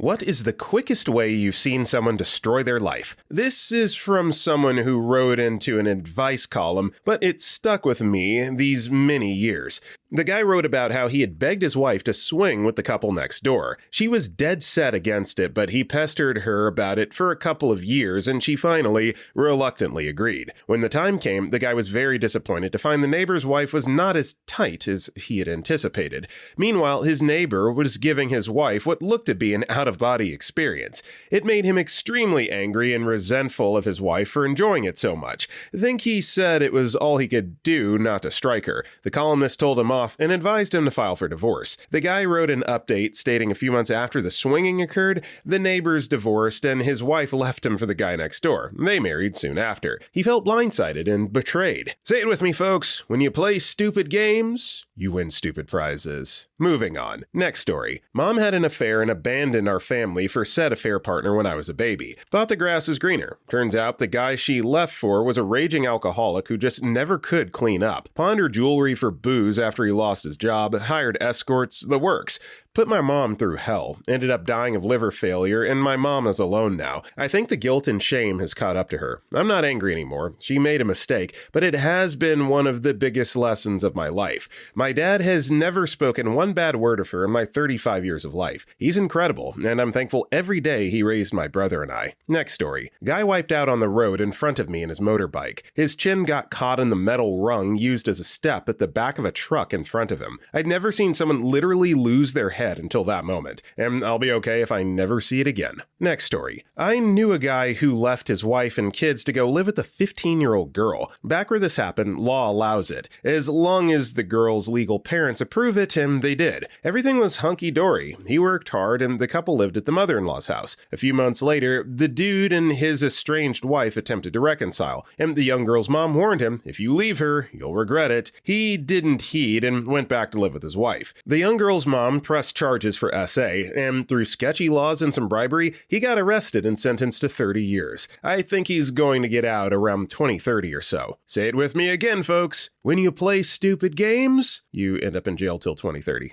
What is the quickest way you've seen someone destroy their life? This is from someone who wrote into an advice column, but it stuck with me these many years. The guy wrote about how he had begged his wife to swing with the couple next door. She was dead set against it, but he pestered her about it for a couple of years, and she finally, reluctantly agreed. When the time came, the guy was very disappointed to find the neighbor's wife was not as tight as he had anticipated. Meanwhile, his neighbor was giving his wife what looked to be an out-of-body experience. It made him extremely angry and resentful of his wife for enjoying it so much. I think he said it was all he could do not to strike her. The columnist told him off and advised him to file for divorce. The guy wrote an update stating a few months after the swinging occurred, the neighbors divorced and his wife left him for the guy next door. They married soon after. He felt blindsided and betrayed. Say it with me, folks. When you play stupid games, you win stupid prizes. Moving on. Next story. Mom had an affair and abandoned our family for said affair partner when I was a baby. Thought the grass was greener. Turns out the guy she left for was a raging alcoholic who just never could clean up. Pawned her jewelry for booze after he lost his job, hired escorts, the works. Put my mom through hell, ended up dying of liver failure, and my mom is alone now. I think the guilt and shame has caught up to her. I'm not angry anymore. She made a mistake, but it has been one of the biggest lessons of my life. My dad has never spoken one bad word of her in my 35 years of life. He's incredible, and I'm thankful every day he raised my brother and I. Next story. Guy wiped out on the road in front of me in his motorbike. His chin got caught in the metal rung used as a step at the back of a truck in front of him. I'd never seen someone literally lose their head until that moment, and I'll be okay if I never see it again. Next story. I knew a guy who left his wife and kids to go live with a 15-year-old girl. Back where this happened, law allows it, as long as the girl's legal parents approve it, and they did. Everything was hunky-dory. He worked hard, and the couple lived at the mother-in-law's house. A few months later, the dude and his estranged wife attempted to reconcile, and the young girl's mom warned him, if you leave her, you'll regret it. He didn't heed and went back to live with his wife. The young girl's mom pressed charges for SA, and through sketchy laws and some bribery, he got arrested and sentenced to 30 years. I think he's going to get out around 2030 or so. Say it with me again, folks. When you play stupid games, you end up in jail till 2030.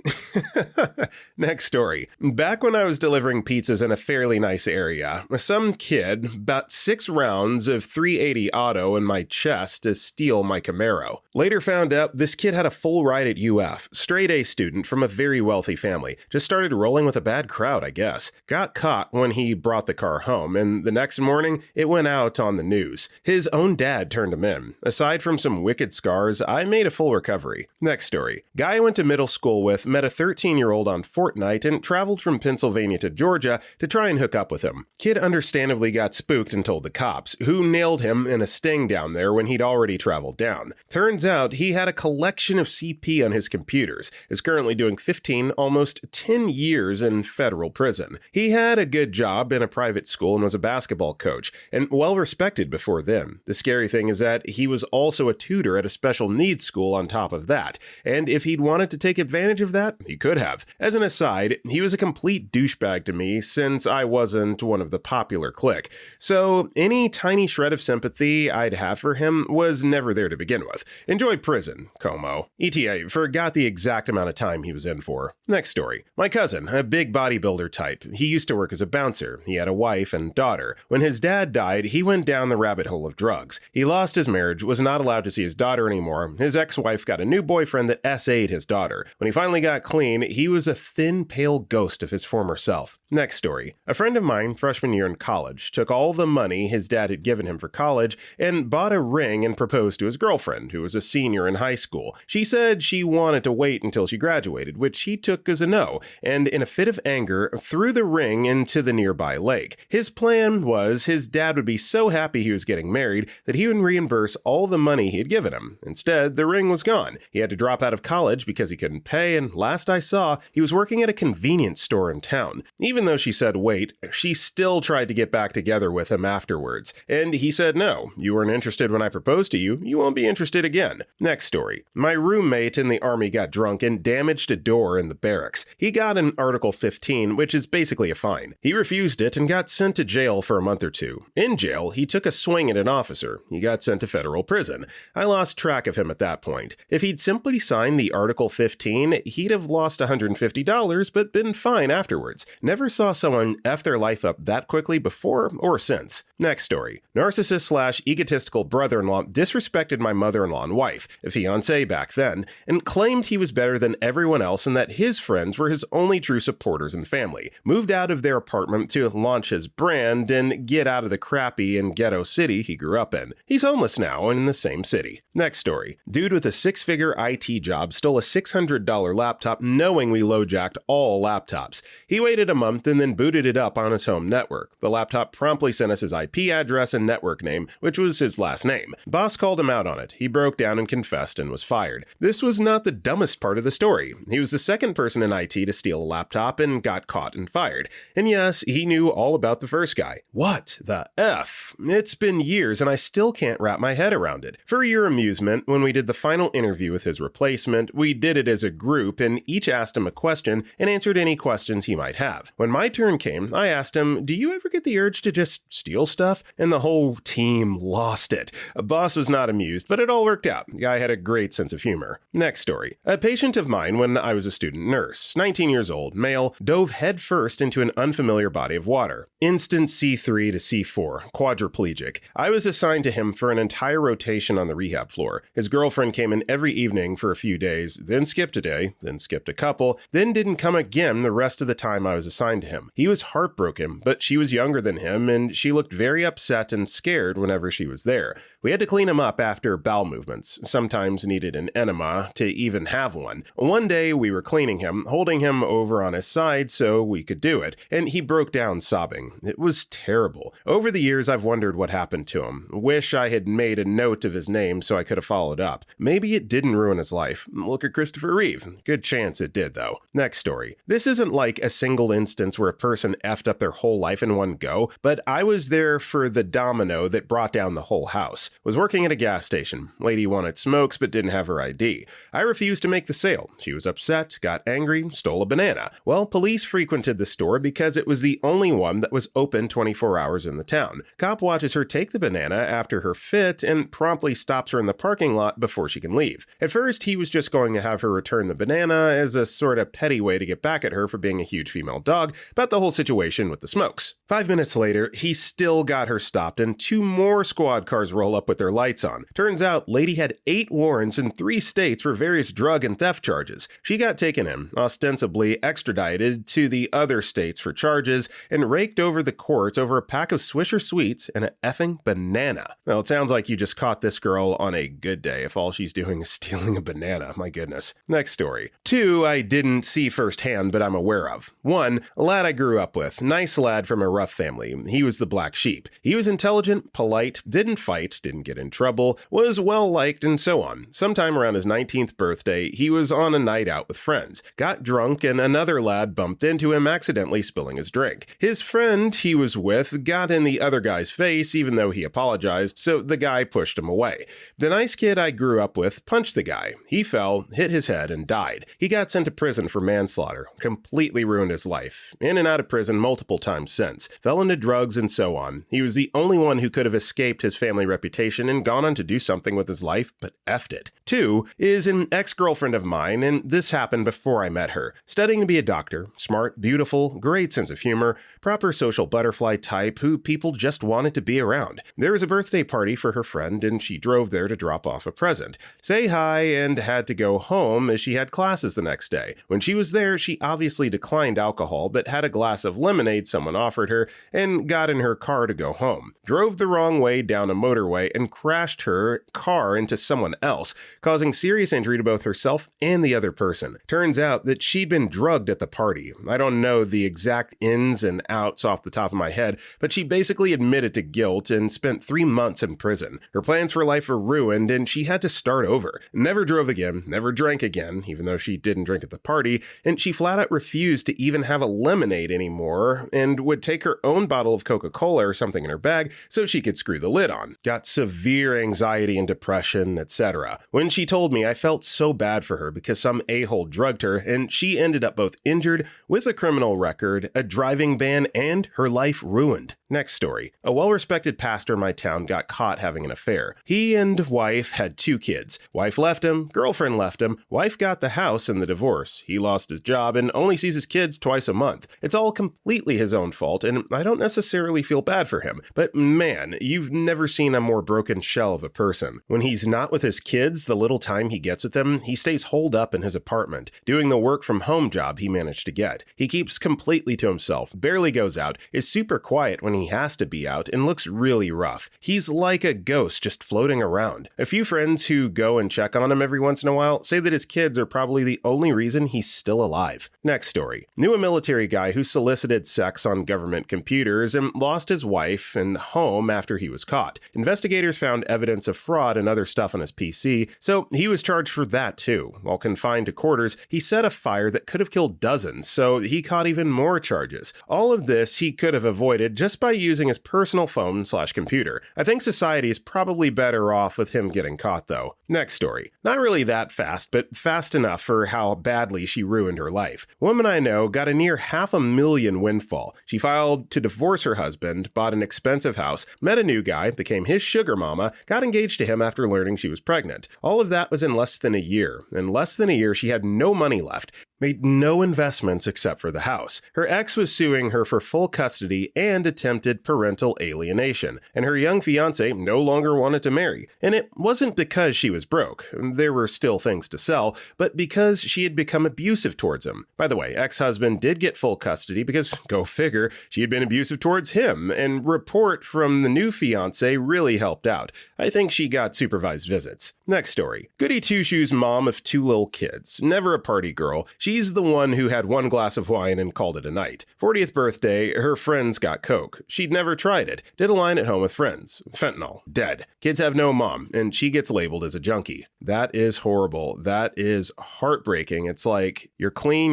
Next story. Back when I was delivering pizzas in a fairly nice area, some kid about 6 rounds of 380 auto in my chest to steal my Camaro. Later found out this kid had a full ride at UF, straight A student from a very wealthy family. Just started rolling with a bad crowd, I guess. Got caught when he brought the car home, and the next morning, it went out on the news. His own dad turned him in. Aside from some wicked scars, I made a full recovery. Next story. Guy I went to middle school with met a 13-year-old on Fortnite and traveled from Pennsylvania to Georgia to try and hook up with him. Kid understandably got spooked and told the cops, who nailed him in a sting down there when he'd already traveled down. Turns out he had a collection of CP on his computers, is currently doing 15, almost 10 years in federal prison. He had a good job in a private school and was a basketball coach, and well respected before then. The scary thing is that he was also a tutor at a special needs school on top of that, and if he'd wanted to take advantage of that, he could have. As an aside, he was a complete douchebag to me since I wasn't one of the popular clique, so any tiny shred of sympathy I'd have for him was never there to begin with. Enjoy prison, Como. ETA, forgot the exact amount of time he was in for. Next story. My cousin, a big bodybuilder type. He used to work as a bouncer. He had a wife and daughter. When his dad died, he went down the rabbit hole of drugs. He lost his marriage, was not allowed to see his daughter anymore. His ex-wife got a new boyfriend that SA'd his daughter. When he finally got clean, he was a thin, pale ghost of his former self. Next story. A friend of mine, freshman year in college, took all the money his dad had given him for college and bought a ring and proposed to his girlfriend, who was a senior in high school. She said she wanted to wait until she graduated, which he took as a no, and in a fit of anger, threw the ring into the nearby lake. His plan was his dad would be so happy he was getting married that he would reimburse all the money he had given him. Instead, the ring was gone. He had to drop out of college because he couldn't pay, and last I saw, he was working at a convenience store in town. Even though she said wait, she still tried to get back together with him afterwards, and he said no, you weren't interested when I proposed to you, you won't be interested again. Next story. My roommate in the army got drunk and damaged a door in the barracks. He got an Article 15, which is basically a fine. He refused it and got sent to jail for a month or two. In jail, he took a swing at an officer. He got sent to federal prison. I lost track of him at that point. If he'd simply signed the Article 15, he'd have lost $150 but been fine afterwards. Never saw someone F their life up that quickly before or since. Next story. Narcissist/egotistical brother-in-law disrespected my mother-in-law and wife, a fiancé back then, and claimed he was better than everyone else and that his friends were his only true supporters and family. Moved out of their apartment to launch his brand and get out of the crappy and ghetto city he grew up in. He's homeless now and in the same city. Next story. Dude with a six-figure IT job stole a $600 laptop knowing we low-jacked all laptops. He waited a month and then booted it up on his home network. The laptop promptly sent us his IP address and network name, which was his last name. Boss called him out on it. He broke down and confessed and was fired. This was not the dumbest part of the story. He was the second person in IT to steal a laptop and got caught and fired. And yes, he knew all about the first guy. What the F? It's been years and I still can't wrap my head around it. For your amusement, when we did the final interview with his replacement, we did it as a group and each asked him a question and answered any questions he might have. When my turn came, I asked him, "Do you ever get the urge to just steal stuff?" And the whole team lost it. A boss was not amused, but it all worked out. The guy had a great sense of humor. Next story. A patient of mine when I was a student nurse, 19 years old, male, dove headfirst into an unfamiliar body of water. Instant C3 to C4, quadriplegic. I was assigned to him for an entire rotation on the rehab floor. His girlfriend came in every evening for a few days, then skipped a day, then skipped a couple, then didn't come again the rest of the time I was assigned to him. He was heartbroken, but she was younger than him and she looked very upset and scared whenever she was there. We had to clean him up after bowel movements, sometimes needed an enema to even have one. One day we were cleaning him, holding him over on his side so we could do it, and he broke down sobbing. It was terrible. Over the years I've wondered what happened to him. Wish I had made a note of his name so I could have followed up. Maybe it didn't ruin his life. Look at Christopher Reeve. Good chance it did though. Next story. This isn't like a single instance where a person effed up their whole life in one go, but I was there for the domino that brought down the whole house. Was working at a gas station. Lady wanted smokes but didn't have her ID. I refused to make the sale. She was upset, got angry, stole a banana. Well, police frequented the store because it was the only one that was open 24 hours in the town. Cop watches her take the banana after her fit and promptly stops her in the parking lot before she can leave. At first, he was just going to have her return the banana as a sort of petty way to get back at her for being a huge female dog about the whole situation with the smokes. 5 minutes later, he still got her stopped and 2 more squad cars roll up with their lights on. Turns out, lady had 8 warrants in 3 states for various drug and theft charges. She got taken in, ostensibly extradited to the other states for charges, and raked over the courts over a pack of Swisher Sweets and an effing banana. Well, it sounds like you just caught this girl on a good day if all she's doing is stealing a banana. My goodness. Next story. 2 I didn't see firsthand, but I'm aware of. 1, a lad I grew up with. Nice lad from a rough family. He was the black sheep. He was intelligent, polite, didn't fight, didn't get in trouble, was well-liked, and so on. Sometime around his 19th birthday, he was on a night out with friends. Got drunk and another lad bumped into him, accidentally spilling his drink. His friend he was with got in the other guy's face even though he apologized, so the guy pushed him away. The nice kid I grew up with punched the guy. He fell, hit his head, and died. He got sent to prison for manslaughter. Completely ruined his life. In and out of prison multiple times since. Fell into drugs and so on. He was the only one who could have escaped his family reputation and gone on to do something with his life, but effed it. 2 is an ex-girlfriend of mine, and this happened before I met her. Studying to be a doctor, smart, beautiful, great sense of humor, proper social butterfly type who people just wanted to be around. There was a birthday party for her friend, and she drove there to drop off a present. Say hi and had to go home as she had classes the next day. When she was there, she obviously declined alcohol, but had a glass of lemonade someone offered her and got in her car to go home. Drove the wrong way down a motorway and crashed her car into someone else, causing serious injury to both herself and the other person. Turns out that she'd been drugged at the party. I don't know the exact ins and outs off the top of my head, but she basically admitted to guilt and spent 3 months in prison. Her plans for life were ruined and she had to start over. Never drove again, never drank again, even though she didn't drink at the party, and she flat out refused to even have a lemonade anymore and would take her own bottle of Coca-Cola or something in her bag so she could screw the lid on. Got severe anxiety and depression, etc. When she told me, I felt so bad for her because some a-hole drugged her and she ended up both injured with a criminal record, a driving ban, and her life ruined. Next story. A well-respected pastor in my town got caught having an affair. He and wife had 2 kids. Wife left him, girlfriend left him, wife got the house in the divorce. He lost his job and only sees his kids twice a month. It's all completely his own fault, and I don't necessarily feel bad for him. But man, you've never seen a more broken shell of a person. When he's not with his kids, the little time he gets with them, he stays holed up in his apartment, doing the work from home job he managed to get. He keeps completely to himself, barely goes out, is super quiet when he has to be out, and looks really rough. He's like a ghost just floating around. A few friends who go and check on him every once in a while say that his kids are probably the only reason he's still alive. Next story. Knew a military guy who solicited sex on government computers and lost his wife and home after he was caught. Investigators found evidence of fraud and other stuff on his PC, so he was charged for that too. While confined to quarters, he set a fire that could have killed dozens, so he caught even more charges. All of this he could have avoided just by using his personal phone/computer. I think society is probably better off with him getting caught though. Next story. Not really that fast, but fast enough for how badly she ruined her life. A woman I know got a near $500,000 windfall. She filed to divorce her husband, bought an expensive house, met a new guy, became his sugar mama, got engaged to him after learning she was pregnant. All of that was in less than a year. In less than a year, she had no money left, made no investments except for the house. Her ex was suing her for full custody and attempted parental alienation, and her young fiancé no longer wanted to marry. And it wasn't because she was broke. There were still things to sell, but because she had become abusive towards him. By the way, ex-husband did get full custody because, go figure, she had been abusive towards him, and report from the new fiancé really helped out. I think she got supervised visits. Next story. Goody Two-Shoes' mom of 2 little kids. Never a party girl. She's the one who had 1 glass of wine and called it a night. 40th birthday, her friends got coke. She'd never tried it. Did a line at home with friends. Fentanyl. Dead. Kids have no mom, and she gets labeled as a junkie. That is horrible. That is heartbreaking. It's like, you're clean,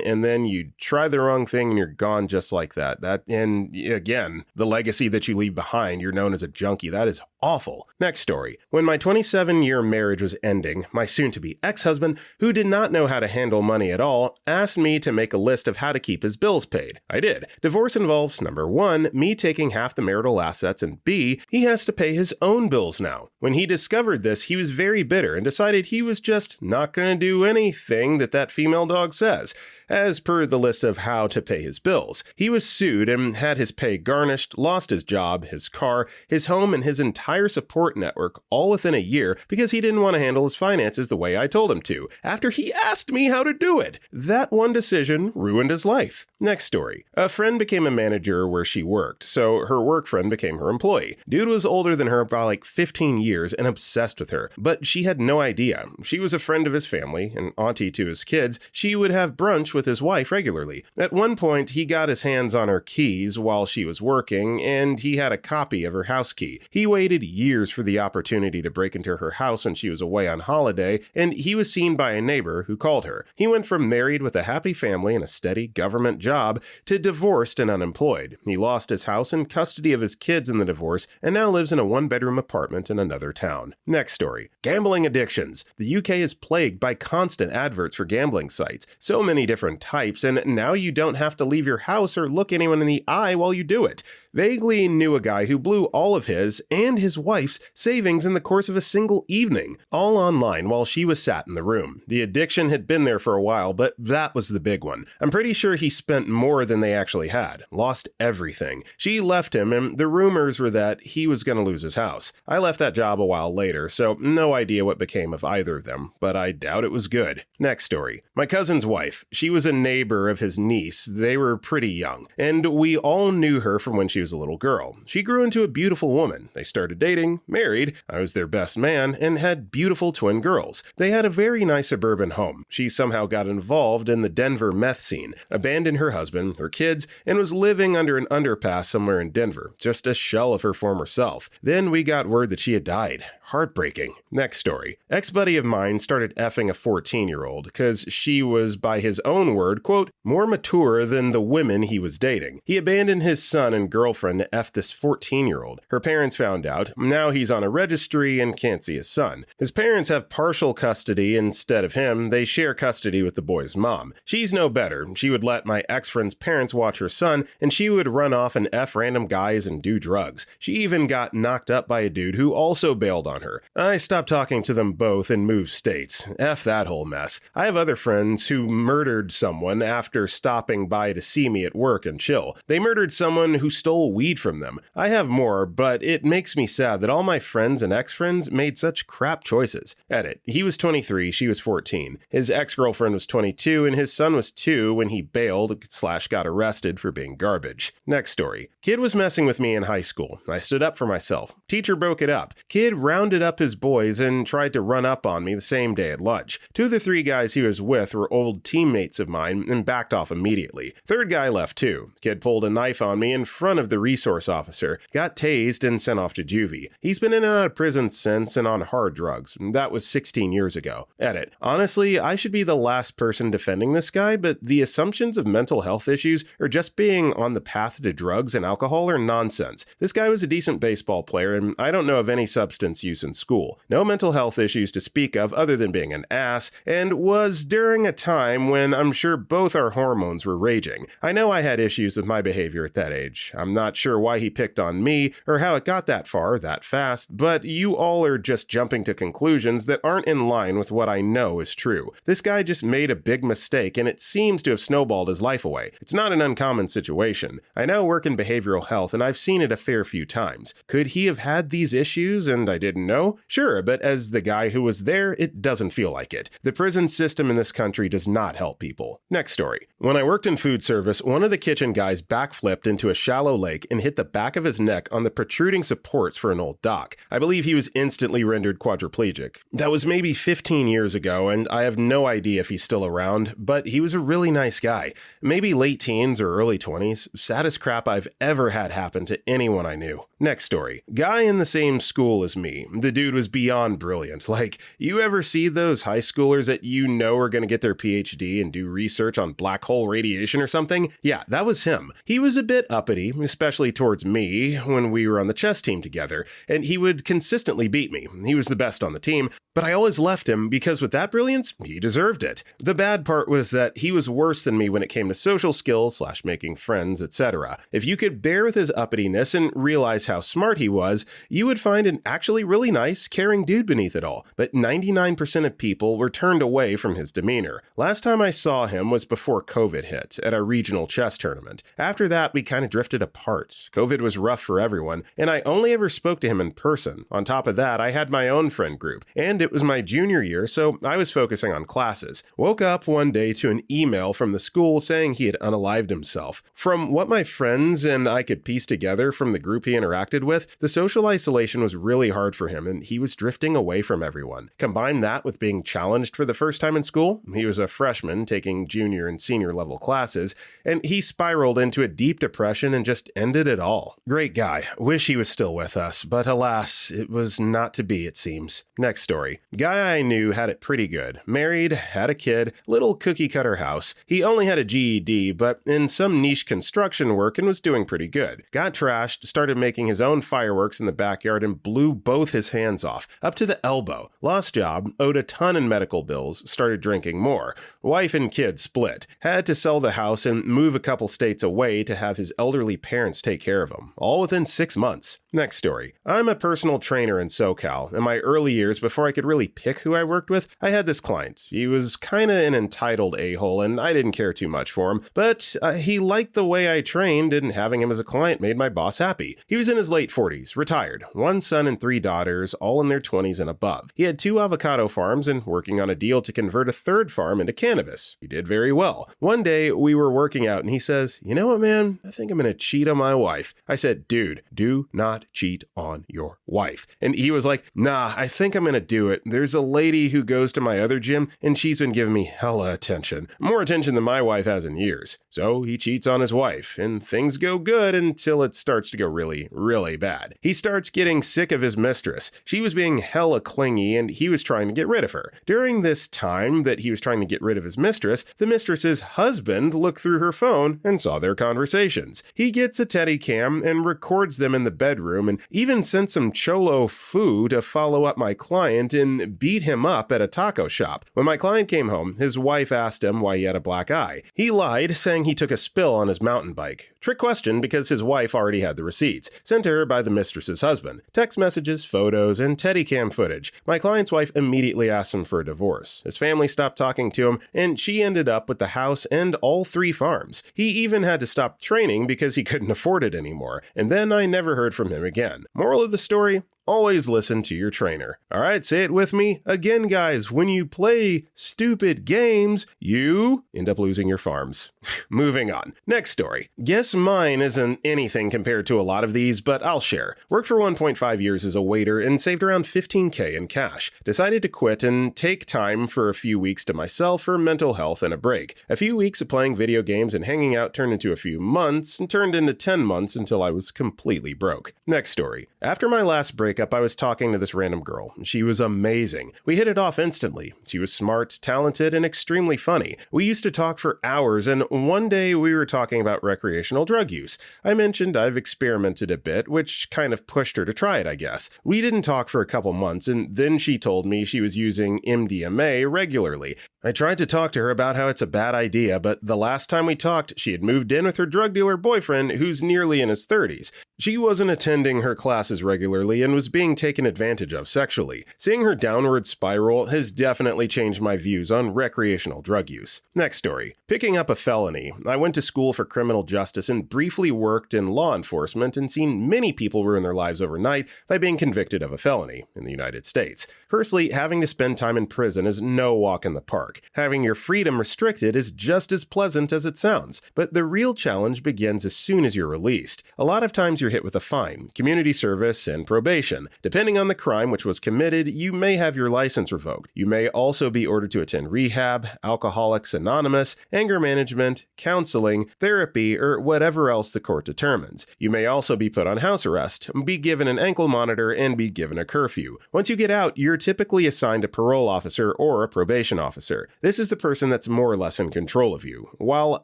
and then you try the wrong thing and you're gone just like that. And again, the legacy that you leave behind, you're known as a junkie. That is awful. Next story. When my 27-year marriage was ending, my soon-to-be ex-husband, who did not know how to handle money at all, asked me to make a list of how to keep his bills paid. I did. Divorce involves, number 1, me taking half the marital assets, and B, he has to pay his own bills now. When he discovered this, he was very bitter and decided he was just not going to do anything that female dog says. As per the list of how to pay his bills, he was sued and had his pay garnished, lost his job, his car, his home, and his entire support network all within a year because he didn't want to handle his finances the way I told him to, after he asked me how to do it. That one decision ruined his life. Next story. A friend became a manager where she worked, so her work friend became her employee. Dude was older than her by like 15 years and obsessed with her, but she had no idea. She was a friend of his family, an auntie to his kids. She would have brunch with his wife regularly. At one point, he got his hands on her keys while she was working, and he had a copy of her house key. He waited years for the opportunity to break into her house when she was away on holiday, and he was seen by a neighbor who called her. He went from married with a happy family and a steady government job to divorced and unemployed. He lost his house and custody of his kids in the divorce, and now lives in a 1-bedroom apartment in another town. Next story. Gambling addictions. The UK is plagued by constant adverts for gambling sites. So many different types, and now you don't have to leave your house or look anyone in the eye while you do it. Vaguely knew a guy who blew all of his and his wife's savings in the course of a single evening, all online while she was sat in the room. The addiction had been there for a while, but that was the big one. I'm pretty sure he spent more than they actually had. Lost everything. She left him, and the rumors were that he was going to lose his house. I left that job a while later, so no idea what became of either of them, but I doubt it was good. Next story. My cousin's wife. She was a neighbor of his niece. They were pretty young, and we all knew her from when she was a little girl. She grew into a beautiful woman. They started dating, married, I was their best man, and had beautiful twin girls. They had a very nice suburban home. She somehow got involved in the Denver meth scene, abandoned her husband, her kids, and was living under an underpass somewhere in Denver, just a shell of her former self. Then we got word that she had died. Heartbreaking. Next story. Ex-buddy of mine started effing a 14-year-old because she was, by his own word, quote, more mature than the women he was dating. He abandoned his son and girlfriend to F this 14-year-old. Her parents found out. Now he's on a registry and can't see his son. His parents have partial custody instead of him. They share custody with the boy's mom. She's no better. She would let my ex-friend's parents watch her son, and she would run off and F random guys and do drugs. She even got knocked up by a dude who also bailed on her. I stopped talking to them both and moved states. F that whole mess. I have other friends who murdered someone after stopping by to see me at work and chill. They murdered someone who stole weed from them. I have more, but it makes me sad that all my friends and ex-friends made such crap choices. Edit. He was 23, she was 14. His ex-girlfriend was 22, and his son was 2 when he bailed/got arrested for being garbage. Next story. Kid was messing with me in high school. I stood up for myself. Teacher broke it up. Kid rounded up his boys and tried to run up on me the same day at lunch. 2 of the 3 guys he was with were old teammates of mine and backed off immediately. 3rd guy left too. Kid pulled a knife on me in front of the resource officer, got tased and sent off to juvie. He's been in and out of prison since and on hard drugs. That was 16 years ago. Edit. Honestly, I should be the last person defending this guy, but the assumptions of mental health issues or just being on the path to drugs and alcohol are nonsense. This guy was a decent baseball player, and I don't know of any substance use in school. No mental health issues to speak of other than being an ass, and was during a time when I'm sure both our hormones were raging. I know I had issues with my behavior at that age. I'm not sure why he picked on me or how it got that far that fast, but you all are just jumping to conclusions that aren't in line with what I know is true. This guy just made a big mistake, and it seems to have snowballed his life away. It's not an uncommon situation. I now work in behavioral health, and I've seen it a fair few times. Could he have had these issues and I didn't know? Sure, but as the guy who was there, it doesn't feel like it. The prison system in this country does not help people. Next story. When I worked in food service, one of the kitchen guys backflipped into a shallow lake and hit the back of his neck on the protruding supports for an old dock. I believe he was instantly rendered quadriplegic. That was maybe 15 years ago, and I have no idea if he's still around, but he was a really nice guy. Maybe late teens or early 20s. Saddest crap I've ever had happen to anyone I knew. Next story. Guy in the same school as me. The dude was beyond brilliant. Like, you ever see those high schoolers that you know are going to get their PhD and do research on black hole radiation or something? Yeah, that was him. He was a bit uppity, especially towards me when we were on the chess team together, and he would consistently beat me. He was the best on the team, but I always left him because with that brilliance, he deserved it. The bad part was that he was worse than me when it came to social skills/making friends, etc. If you could bear with his uppityness and realize how smart he was, you would find an actually really nice, caring dude beneath it all. But 99% of people were turned away from his demeanor. Last time I saw him was before COVID hit, at a regional chess tournament. After that, we kind of drifted apart. COVID was rough for everyone, and I only ever spoke to him in person. On top of that, I had my own friend group, and it was my junior year, so I was focusing on classes. Woke up one day to an email from the school saying he had unalived himself. From what my friends and I could piece together from the group he interacted with, the social isolation was really hard for him, and he was drifting away from everyone. Combine that with being challenged for the first time in school. He was a freshman taking junior and senior level classes, and he spiraled into a deep depression and just ended it all. Great guy. Wish he was still with us, but alas, it was not to be, it seems. Next story. Guy I knew had it pretty good. Married, had a kid, little cookie cutter house. He only had a GED, but in some niche construction work and was doing pretty good. Got trashed, started making his own fireworks in the backyard and blew both his hands off, up to the elbow. Lost job, owed a ton in medical bills, started drinking more. Wife and kid split. Had to sell the house and move a couple states away to have his elderly parents take care of him, all within 6 months. Next story. I'm a personal trainer in SoCal. In my early years, before I could really pick who I worked with, I had this client. He was kinda an entitled a-hole, and I didn't care too much for him, but he liked the way I trained, and having him as a client made my boss happy. He was in his late 40s, retired, 1 son and 3 daughters, all in their 20s and above. He had 2 avocado farms and working on a deal to convert a 3rd farm into cannabis cannabis. He did very well. One day we were working out and he says, "You know what, man? I think I'm going to cheat on my wife." I said, "Dude, do not cheat on your wife." And he was like, "Nah, I think I'm going to do it. There's a lady who goes to my other gym and she's been giving me hella attention. More attention than my wife has in years." So he cheats on his wife and things go good until it starts to go really, really bad. He starts getting sick of his mistress. She was being hella clingy and he was trying to get rid of her. During this time that he was trying to get rid of his mistress, the mistress's husband looked through her phone and saw their conversations. He gets a Teddy cam and records them in the bedroom and even sent some cholo foo to follow up my client and beat him up at a taco shop. When my client came home, his wife asked him why he had a black eye. He lied, saying he took a spill on his mountain bike. Trick question because his wife already had the receipts, sent to her by the mistress's husband. Text messages, photos, and Teddy cam footage. My client's wife immediately asked him for a divorce. His family stopped talking to him, and she ended up with the house and all 3 farms. He even had to stop training because he couldn't afford it anymore, and then I never heard from him again. Moral of the story? Always listen to your trainer. Alright, say it with me. Again, guys, when you play stupid games, you end up losing your farms. Moving on. Next story. Guess mine isn't anything compared to a lot of these, but I'll share. Worked for 1.5 years as a waiter and saved around $15K in cash. Decided to quit and take time for a few weeks to myself for mental health and a break. A few weeks of playing video games and hanging out turned into a few months and turned into 10 months until I was completely broke. Next story. After my last breakup, I was talking to this random girl. She was amazing. We hit it off instantly. She was smart, talented, and extremely funny. We used to talk for hours, and one day we were talking about recreational drug use. I mentioned I've experimented a bit, which kind of pushed her to try it, I guess. We didn't talk for a couple months, and then she told me she was using MDMA regularly. I tried to talk to her about how it's a bad idea, but the last time we talked, she had moved in with her drug dealer boyfriend, who's nearly in his 30s. She wasn't attending her classes regularly and was being taken advantage of sexually. Seeing her downward spiral has definitely changed my views on recreational drug use. Next story. Picking up a felony. I went to school for criminal justice and briefly worked in law enforcement and seen many people ruin their lives overnight by being convicted of a felony in the United States. Firstly, having to spend time in prison is no walk in the park. Having your freedom restricted is just as pleasant as it sounds, but the real challenge begins as soon as you're released. A lot of times you're hit with a fine, community service, and probation. Depending on the crime which was committed, you may have your license revoked. You may also be ordered to attend rehab, Alcoholics Anonymous, anger management, counseling, therapy, or whatever else the court determines. You may also be put on house arrest, be given an ankle monitor, and be given a curfew. Once you get out, you're typically assigned a parole officer or a probation officer. This is the person that's more or less in control of you. While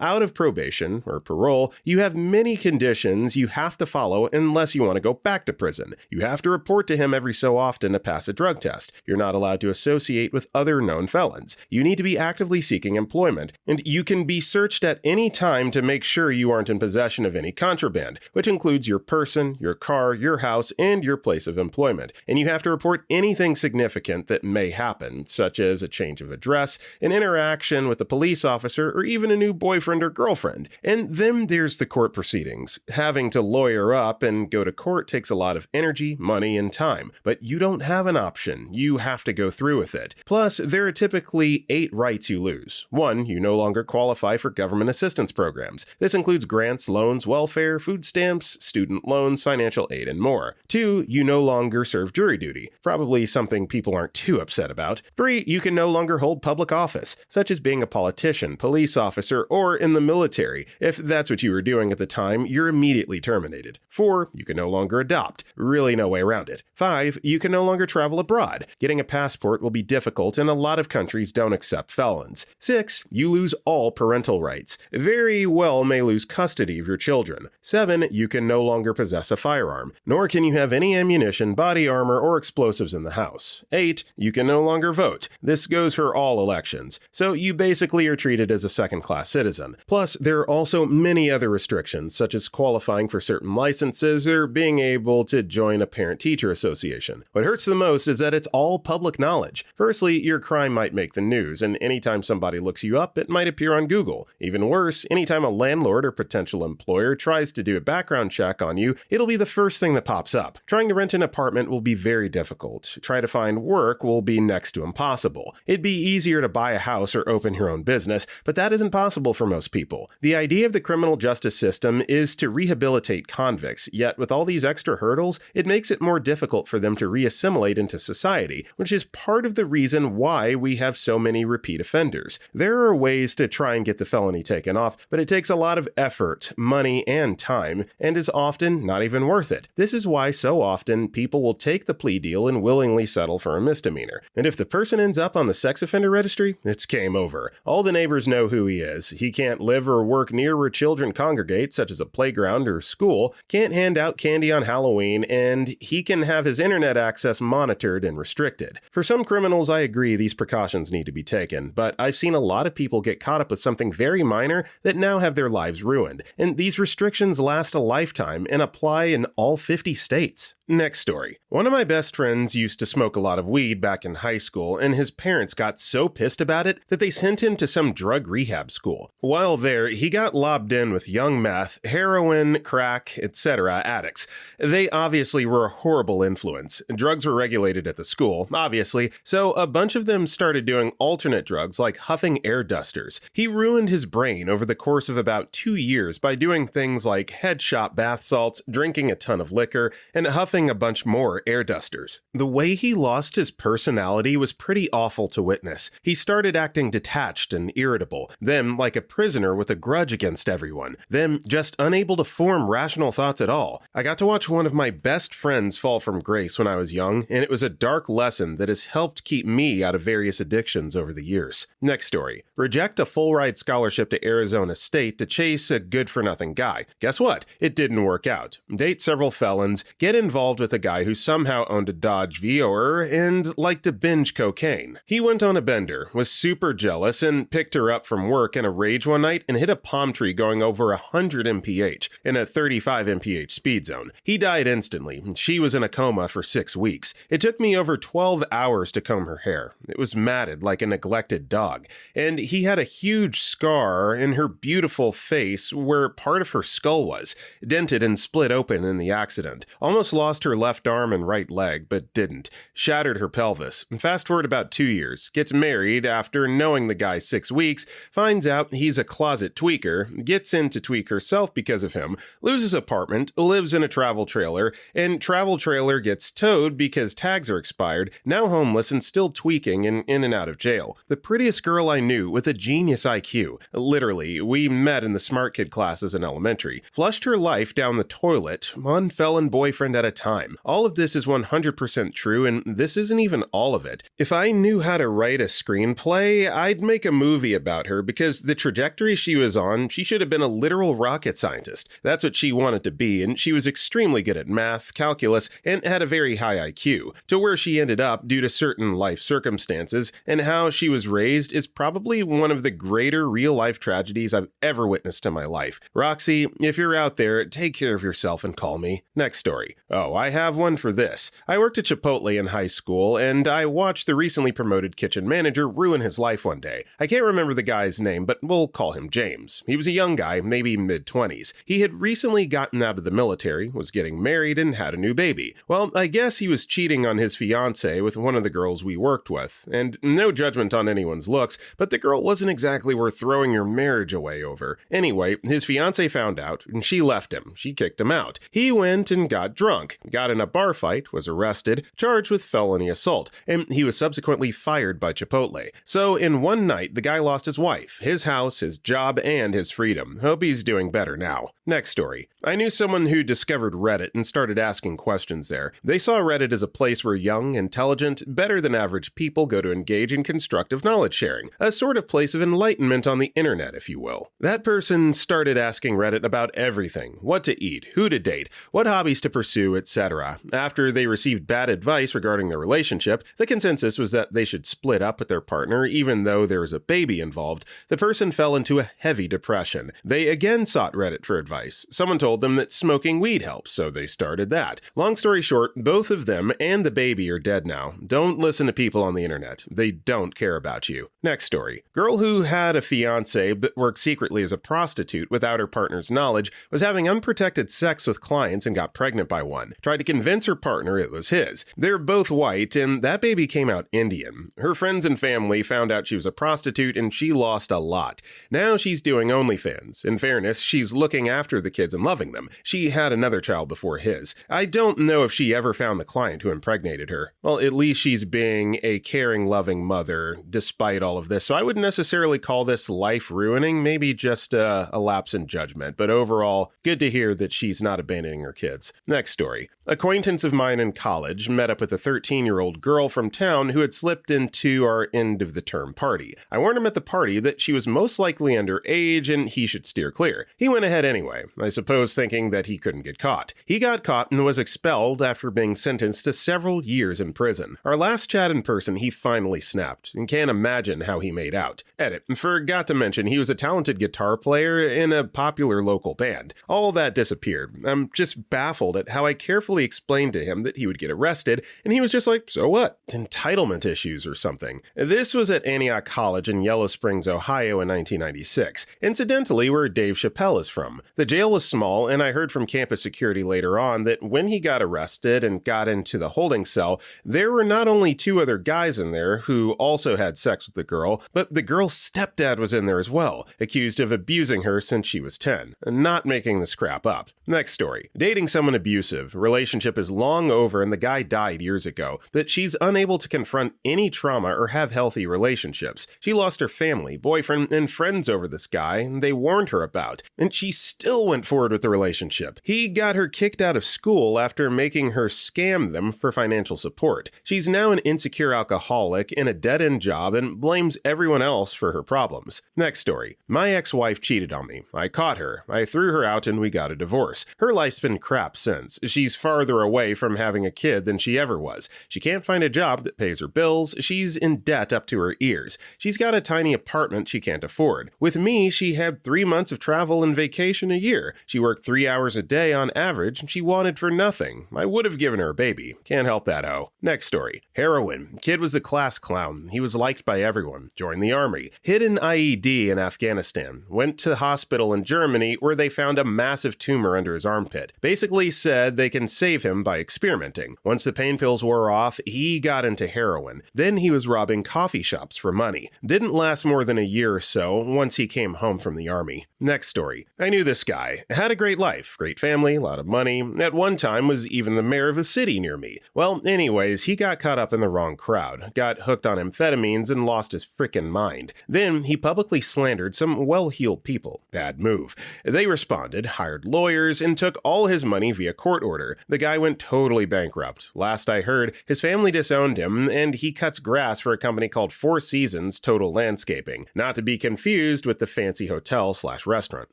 out of probation, or parole, you have many conditions you have to follow unless you want to go back to prison. You have to report to him every so often to pass a drug test. You're not allowed to associate with other known felons. You need to be actively seeking employment, and you can be searched at any time to make sure you aren't in possession of any contraband, which includes your person, your car, your house, and your place of employment. And you have to report anything significant that may happen, such as a change of address, an interaction with a police officer, or even a new boyfriend or girlfriend. And then there's the court proceedings. Having to lawyer up and go to court takes a lot of energy, money, and time, but you don't have an option. You have to go through with it. Plus, there are typically 8 rights you lose. 1, you no longer qualify for government assistance programs. This includes grants, loans, welfare, food stamps, student loans, financial aid, and more. 2, you no longer serve jury duty, probably something people aren't too upset about. 3, you can no longer hold public office, such as being a politician, police officer, or in the military. If that's what you were doing at the time, you're immediately terminated. 4, you can no longer adopt. Really no way around it. 5, you can no longer travel abroad. Getting a passport will be difficult and a lot of countries don't accept felons. 6, you lose all parental rights. Very well may lose custody of your children. 7, you can no longer possess a firearm, nor can you have any ammunition, body armor, or explosives in the house. 8, you can no longer vote. This goes for all elections. So you basically are treated as a second-class citizen. Plus, there are also many other restrictions, such as qualifying for certain licenses or being able to join a parent-teacher association. What hurts the most is that it's all public knowledge. Firstly, your crime might make the news, and anytime somebody looks you up, it might appear on Google. Even worse, anytime a landlord or potential employer tries to do a background check on you, it'll be the first thing that pops up. Trying to rent an apartment will be very difficult. Try to find find work will be next to impossible. It'd be easier to buy a house or open your own business, but that isn't possible for most people. The idea of the criminal justice system is to rehabilitate convicts, yet with all these extra hurdles, it makes it more difficult for them to reassimilate into society, which is part of the reason why we have so many repeat offenders. There are ways to try and get the felony taken off, but it takes a lot of effort, money, and time, and is often not even worth it. This is why so often people will take the plea deal and willingly settle for a misdemeanor. And if the person ends up on the sex offender registry, it's game over. All the neighbors know who he is. He can't live or work near where children congregate, such as a playground or school, can't hand out candy on Halloween, and he can have his internet access monitored and restricted. For some criminals, I agree these precautions need to be taken, but I've seen a lot of people get caught up with something very minor that now have their lives ruined, and these restrictions last a lifetime and apply in all 50 states. Next story. One of my best friends used to smoke a lot of weed back in high school, and his parents got so pissed about it that they sent him to some drug rehab school. While there, he got lobbed in with young meth, heroin, crack, etc. addicts. They obviously were a horrible influence. Drugs were regulated at the school, obviously, so a bunch of them started doing alternate drugs like huffing air dusters. He ruined his brain over the course of about 2 years by doing things like head shot bath salts, drinking a ton of liquor, and huffing a bunch more air dusters. The way he lost his personality was pretty awful to witness. He started acting detached and irritable, then like a prisoner with a grudge against everyone, then just unable to form rational thoughts at all. I got to watch one of my best friends fall from grace when I was young, and it was a dark lesson that has helped keep me out of various addictions over the years. Next story. Reject a full-ride scholarship to Arizona State to chase a good-for-nothing guy. Guess what? It didn't work out. Date several felons, get involved with a guy who somehow owned a Dodge Vioer and liked to binge cocaine. He went on a bender, was super jealous, and picked her up from work in a rage one night and hit a palm tree going over 100 mph in a 35 mph speed zone. He died instantly. She was in a coma for 6 weeks. It took me over 12 hours to comb her hair. It was matted like a neglected dog, and he had a huge scar in her beautiful face where part of her skull was, dented and split open in the accident. Almost lost her left arm and right leg, but didn't. Shattered her pelvis. Fast forward about 2 years. Gets married after knowing the guy 6 weeks, finds out he's a closet tweaker, gets in to tweak herself because of him, loses apartment, lives in a travel trailer, and travel trailer gets towed because tags are expired, now homeless and still tweaking and in and out of jail. The prettiest girl I knew with a genius IQ. Literally, we met in the smart kid classes in elementary. Flushed her life down the toilet, one felon boyfriend at a time. All of this is 100% true, and this isn't even all of it. If I knew how to write a screenplay, I'd make a movie about her because the trajectory she was on, she should have been a literal rocket scientist. That's what she wanted to be, and she was extremely good at math, calculus, and had a very high IQ. To where she ended up due to certain life circumstances, and how she was raised is probably one of the greater real-life tragedies I've ever witnessed in my life. Roxy, if you're out there, take care of yourself and call me. Next story. Oh, I have one for this. I worked at Chipotle in high school, and I watched the recently promoted kitchen manager ruin his life one day. I can't remember the guy's name, but we'll call him James. He was a young guy, maybe mid-20s. He had recently gotten out of the military, was getting married, and had a new baby. Well, I guess he was cheating on his fiancée with one of the girls we worked with, and no judgment on anyone's looks, but the girl wasn't exactly worth throwing your marriage away over. Anyway, his fiancée found out, and she left him. She kicked him out. He went and got drunk, got in a bar fight, was arrested, charged with felony assault, and he was subsequently fired by Chipotle. So in one night, the guy lost his wife, his house, his job, and his freedom. Hope he's doing better now. Next story. I knew someone who discovered Reddit and started asking questions there. They saw Reddit as a place where young, intelligent, better than average people go to engage in constructive knowledge sharing, a sort of place of enlightenment on the internet, if you will. That person started asking Reddit about everything: what to eat, who to date, what hobbies to pursue, etc. After they received bad advice regarding their relationship, the consensus was that they should split up with their partner even though there was a baby involved. The person fell into a heavy depression. They again sought Reddit for advice. Someone told them that smoking weed helps, so they started that. Long story short, both of them and the baby are dead now. Don't listen to people on the internet. They don't care about you. Next story. Girl who had a fiance but worked secretly as a prostitute without her partner's knowledge was having unprotected sex with clients and got pregnant by one. Tried to convince her partner it was his. They're both white, and that baby came out Indian. Her friends and family found out she was a prostitute, and she lost a lot. Now she's doing OnlyFans. In fairness, she's looking after the kids and loving them. She had another child before his. I don't know if she ever found the client who impregnated her. Well, at least she's being a caring, loving mother despite all of this, so I wouldn't necessarily call this life-ruining, maybe just a lapse in judgment, but overall, good to hear that she's not abandoning her kids. Next story. Acquaintance of mine in college met up with a 13-year-old girl from town who had slipped into our end-of-the-term party. I warned him at the party that she was most likely underage and he should steer clear. He went ahead anyway, I suppose thinking that he couldn't get caught. He got caught and was expelled after being sentenced to several years in prison. Our last chat in person, he finally snapped, and can't imagine how he made out. Edit. Forgot to mention he was a talented guitar player in a popular local band. All that disappeared. I'm just baffled at how I carefully explained to him that he would get arrested, and he was just like, so what? Entitlement issues or something. This was at Antioch College in Yellow Springs, Ohio in 1996, incidentally where Dave Chappelle is from. The jail was small, and I heard from campus security later on that when he got arrested and got into the holding cell, there were not only two other guys in there who also had sex with the girl, but the girl's stepdad was in there as well, accused of abusing her since she was 10. Not making this crap up. Next story. Dating someone abusive. Relationship is long over and the guy died years ago, but she's unable to confront any trauma or have healthy relationships. She lost her family, boyfriend, and friends over this guy they warned her about, and she still went forward with the relationship. He got her kicked out of school after making her scam them for financial support. She's now an insecure alcoholic in a dead-end job and blames everyone else for her problems. Next story. My ex-wife cheated on me. I caught her. I threw her out and we got a divorce. Her life's been crap since. She's farther away from having a kid than she ever was. She can't find a job that pays her bills. She's in debt up to her ears. She's got a tiny apartment she can't afford. With me, she had 3 months of travel and vacation a year. She worked 3 hours a day on average and she wanted for nothing. I would have given her a baby. Can't help that hoe. Next story. Heroin. Kid was a class clown. He was liked by everyone. Joined the army. Hid an IED in Afghanistan. Went to the hospital in Germany where they found a massive tumor under his armpit. Basically said they can save him by experimenting. Once the pain pills wore off, he got into heroin. Then he was robbing coffee shops for money. Didn't last more than a year or so once he came home from the army. Next story. I knew this guy. Had a great life. Great family, a lot of money. At one time was even the mayor of a city near me. Well, anyways, he got caught up in the wrong crowd. Got hooked on amphetamines and lost his frickin' mind. Then he publicly slandered some well-heeled people. Bad move. They responded, hired lawyers, and took all his money via court order. The guy went totally bankrupt. Last I heard, his family disowned him, and he cuts grass for a company called Four Seasons Total Landscaping, not to be confused with the fancy hotel/restaurant.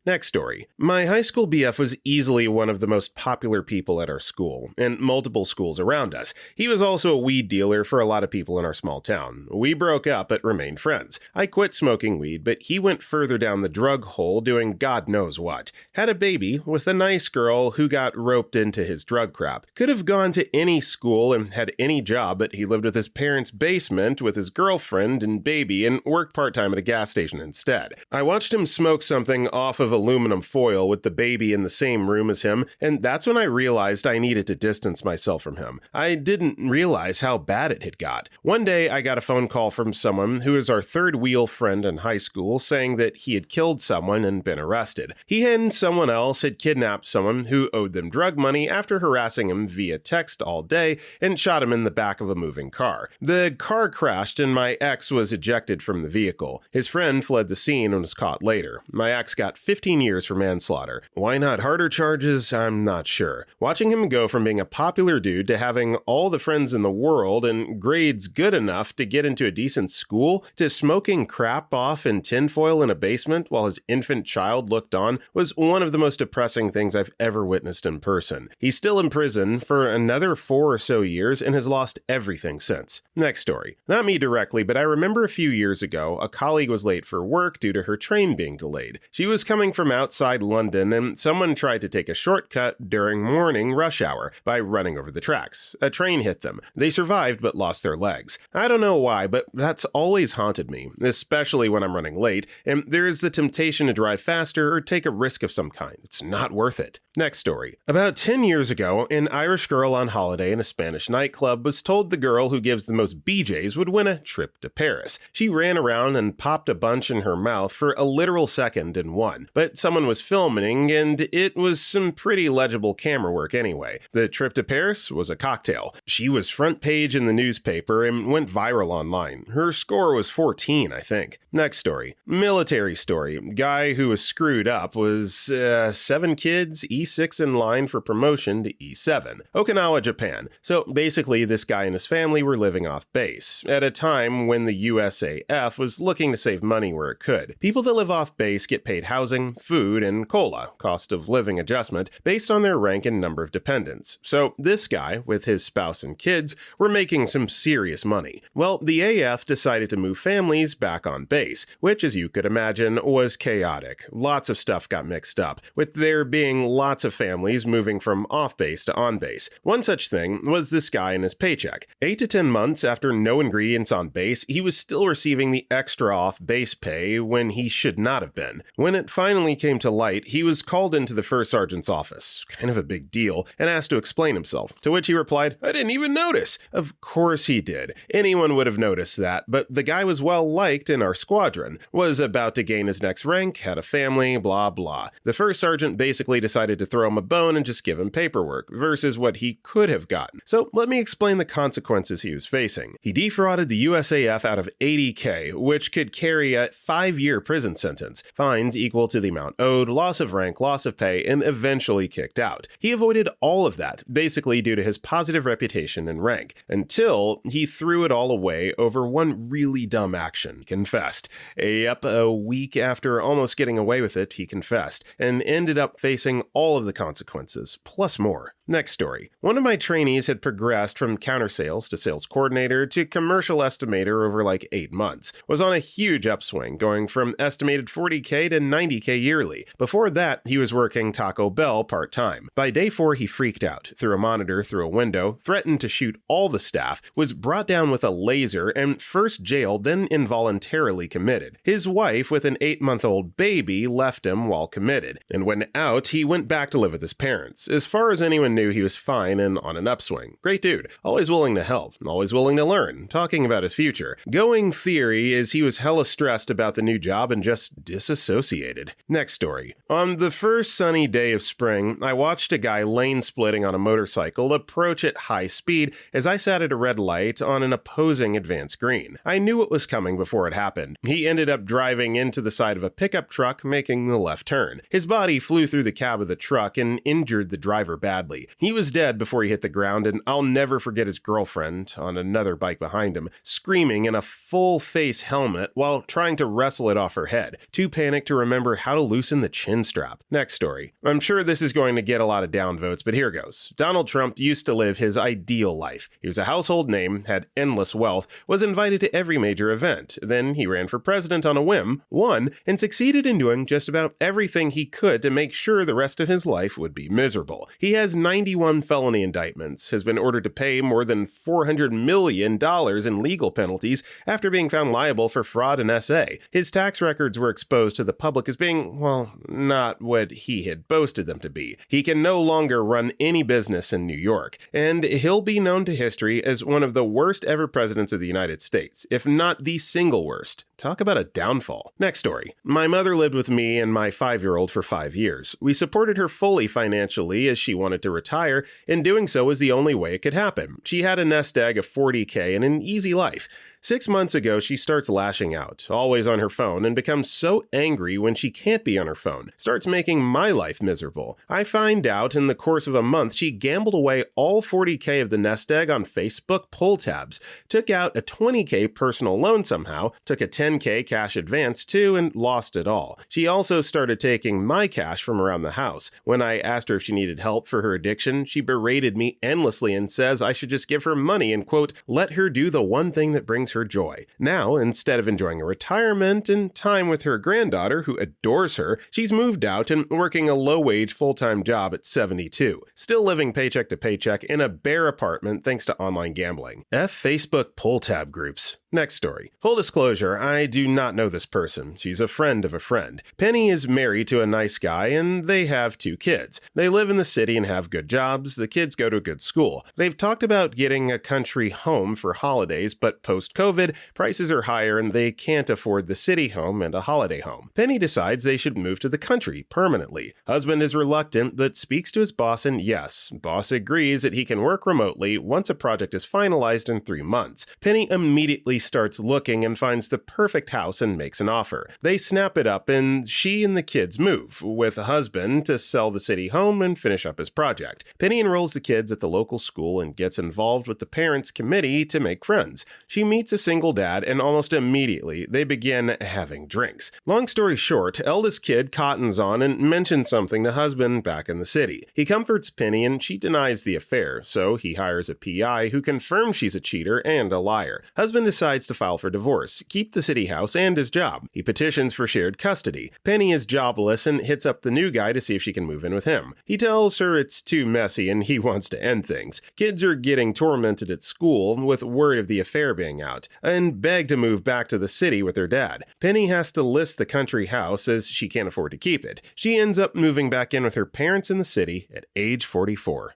Next story. My high school BF was easily one of the most popular people at our school, and multiple schools around us. He was also a weed dealer for a lot of people in our small town. We broke up but remained friends. I quit smoking weed, but he went further down the drug hole doing God knows what. Had a baby with a nice girl who got roped into his drug crap. Could have gone to any school and had any job, but he lived with his parents' basement with his girlfriend and baby and worked part-time at a gas station instead. I watched him smoke something off of aluminum foil with the baby in the same room as him, and that's when I realized I needed to distance myself from him. I didn't realize how bad it had got. One day, I got a phone call from someone who is our third wheel friend in high school saying that he had killed someone and been arrested. He and someone else had kidnapped someone who owed them drug money after harassing him via text all day and shot him in the back of a moving car. The car crashed and my ex was ejected from the vehicle. His friend fled the scene and was caught later. My ex got 15 years for manslaughter. Why not harder charges? I'm not sure. Watching him go from being a popular dude to having all the friends in the world and grades good enough to get into a decent school to smoking crap off in tinfoil in a basement while his infant child looked on was one of the most depressing things I've ever witnessed in person. He's still in prison for another 4 or so years and has lost everything since. Next story. Not me directly, but I remember a few years ago, a colleague was late for work due to her train being delayed. She was coming from outside London and someone tried to take a shortcut during morning rush hour by running over the tracks. A train hit them. They survived but lost their legs. I don't know why, but that's always haunted me, especially when I'm running late, and there is the temptation to drive faster or take a risk of some kind. It's not worth it. Next story. About 10 years ago, an Irish girl on holiday in a Spanish nightclub nightclub was told the girl who gives the most BJs would win a trip to Paris. She ran around and popped a bunch in her mouth for a literal second and won. But someone was filming, and it was some pretty legible camera work anyway. The trip to Paris was a cocktail. She was front page in the newspaper and went viral online. Her score was 14, I think. Next story. Military story. Guy who was screwed up was 7 kids, E6 in line for promotion to E7. Okinawa, Japan. So basically, this guy and his family were living off base at a time when the USAF was looking to save money where it could. People that live off base get paid housing, food, and COLA, cost of living adjustment, based on their rank and number of dependents. So this guy, with his spouse and kids, were making some serious money. Well, the AF decided to move families back on base, which, as you could imagine, was chaotic. Lots of stuff got mixed up, with there being lots of families moving from off base to on base. One such thing was this guy and his paycheck. 8 to 10 months after no ingredients on base, he was still receiving the extra off base pay when he should not have been. When it finally came to light, he was called into the first sergeant's office, kind of a big deal, and asked to explain himself, to which he replied, "I didn't even notice." Of course he did. Anyone would have noticed that, but the guy was well liked in our squadron, was about to gain his next rank, had a family, blah blah. The first sergeant basically decided to throw him a bone and just give him paperwork, versus what he could have gotten. So let me explain the consequences he was facing. He defrauded the USAF out of $80K, which could carry a 5-year prison sentence, fines equal to the amount owed, loss of rank, loss of pay, and eventually kicked out. He avoided all of that, basically due to his positive reputation and rank, until he threw it all away over one really dumb action. He confessed. Yep, a week after almost getting away with it, he confessed, and ended up facing all of the consequences, plus more. Next story. One of my trainees had progressed from counter sales to sales coordinator to commercial estimator over like 8 months, was on a huge upswing, going from estimated 40K to 90K yearly. Before that, he was working Taco Bell part-time. By day 4, he freaked out, threw a monitor through a window, threatened to shoot all the staff, was brought down with a laser, and first jailed, then involuntarily committed. His wife, with an 8-month-old baby, left him while committed, and when out, he went back to live with his parents. As far as anyone knew, he was fine and on an upswing. Great dude. Always willing to help. Always willing to learn. Talking about his future. Going theory is he was hella stressed about the new job and just disassociated. Next story. On the first sunny day of spring, I watched a guy lane splitting on a motorcycle approach at high speed as I sat at a red light on an opposing advanced green. I knew it was coming before it happened. He ended up driving into the side of a pickup truck, making the left turn. His body flew through the cab of the truck and injured the driver badly. He was dead before he hit the ground, and I'll never forget his girlfriend, on another bike behind him, screaming in a full-face helmet while trying to wrestle it off her head, too panicked to remember how to loosen the chin strap. Next story. I'm sure this is going to get a lot of downvotes, but here goes. Donald Trump used to live his ideal life. He was a household name, had endless wealth, was invited to every major event. Then he ran for president on a whim, won, and succeeded in doing just about everything he could to make sure the rest of his life would be miserable. He has 91 felony indictments, has been ordered to pay more than $400 million in legal penalties after being found liable for fraud and SA. His tax records were exposed to the public as being, well, not what he had boasted them to be. He can no longer run any business in New York, and he'll be known to history as one of the worst ever presidents of the United States, if not the single worst. Talk about a downfall. Next story. My mother lived with me and my 5-year-old for 5 years. We supported her fully financially as she wanted to retire, and doing so was the only way it could happen. She had a nest egg of 40K and an easy life. 6 months ago, she starts lashing out, always on her phone, and becomes so angry when she can't be on her phone. Starts making my life miserable. I find out in the course of a month she gambled away all 40K of the nest egg on Facebook pull tabs, took out a 20K personal loan somehow, took a 10K cash advance too, and lost it all. She also started taking my cash from around the house. When I asked her if she needed help for her addiction, she berated me endlessly and says I should just give her money and, quote, let her do the one thing that brings her joy. Now, instead of enjoying a retirement and time with her granddaughter, who adores her, she's moved out and working a low-wage full-time job at 72. Still living paycheck to paycheck in a bare apartment thanks to online gambling. F Facebook pull tab groups. Next story. Full disclosure, I do not know this person. She's a friend of a friend. Penny is married to a nice guy and they have 2 kids. They live in the city and have good jobs. The kids go to a good school. They've talked about getting a country home for holidays, but post-COVID, prices are higher and they can't afford the city home and a holiday home. Penny decides they should move to the country permanently. Husband is reluctant but speaks to his boss and yes, boss agrees that he can work remotely once a project is finalized in 3 months. Penny immediately starts looking and finds the perfect house and makes an offer. They snap it up and she and the kids move, with a husband to sell the city home and finish up his project. Penny enrolls the kids at the local school and gets involved with the parents' committee to make friends. She meets a single dad and almost immediately they begin having drinks. Long story short, eldest kid cottons on and mentions something to husband back in the city. He comforts Penny and she denies the affair, so he hires a PI who confirms she's a cheater and a liar. Husband decides to file for divorce, keep the city house and his job. He petitions for shared custody. Penny is jobless and hits up the new guy to see if she can move in with him. He tells her it's too messy and he wants to end things. Kids are getting tormented at school with word of the affair being out, and beg to move back to the city with her dad. Penny has to list the country house as she can't afford to keep it. She ends up moving back in with her parents in the city at age 44.